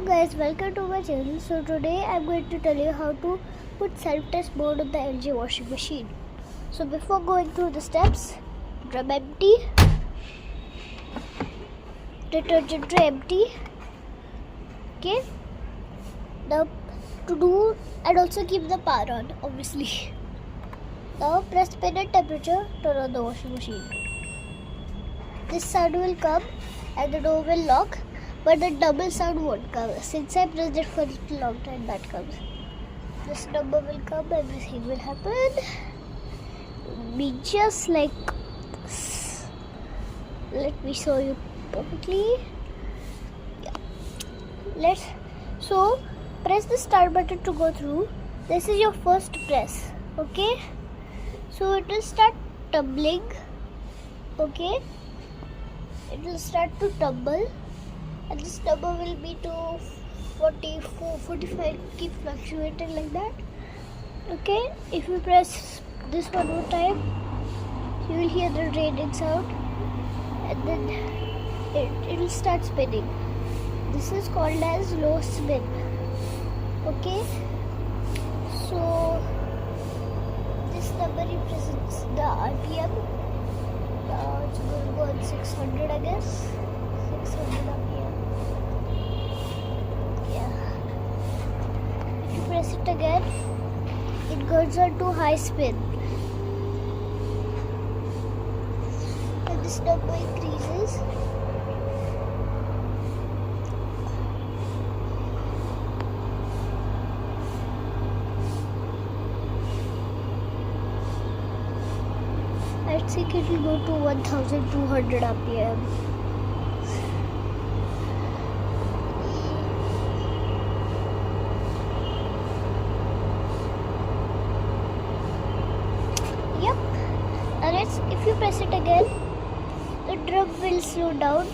guys, welcome to my channel. So today I'm going to tell you how to put self-test mode on the LG washing machine. So before going through the steps, drum empty, detergent tray empty. Okay. Now to do and also keep the power on, obviously. Now press pin and temperature, turn on the washing machine. This sound will come and the door will lock, but the double sound won't come. Since I pressed it for a long time, that comes. This number will come, everything will happen. Be just like this. Let me show you perfectly. Yeah. So press the start button to go through. This is your first press. Okay. So it will start tumbling. Okay. It will start to tumble. And this number will be to 44, 45, keep fluctuating like that. Okay, if you press this one more time, you will hear the raining sound and then it will start spinning. This is called as low spin. Okay, so this number represents the RPM. It's going to go on 600, I guess. 600 RPM. If you press it again, it goes on to high spin. And this number increases. I think it will go to 1200 RPM. Yep, and if you press it again, the drum will slow down.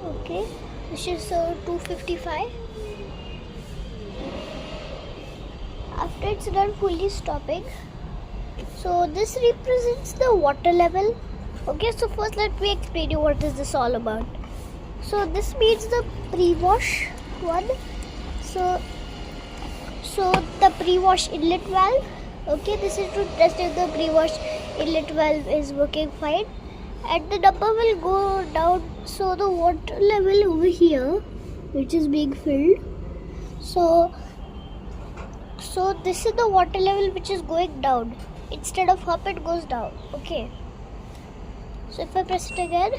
Okay, this is 255. After it's done fully stopping, so this represents the water level. Okay, so first let me explain you what is this all about. So this means the pre-wash one. So the pre-wash inlet valve. Okay, this is to test if the pre-wash inlet valve is working fine, and the number will go down. So the water level over here, which is being filled. So this is the water level which is going down. Instead of up, it goes down. Okay. So if I press it again,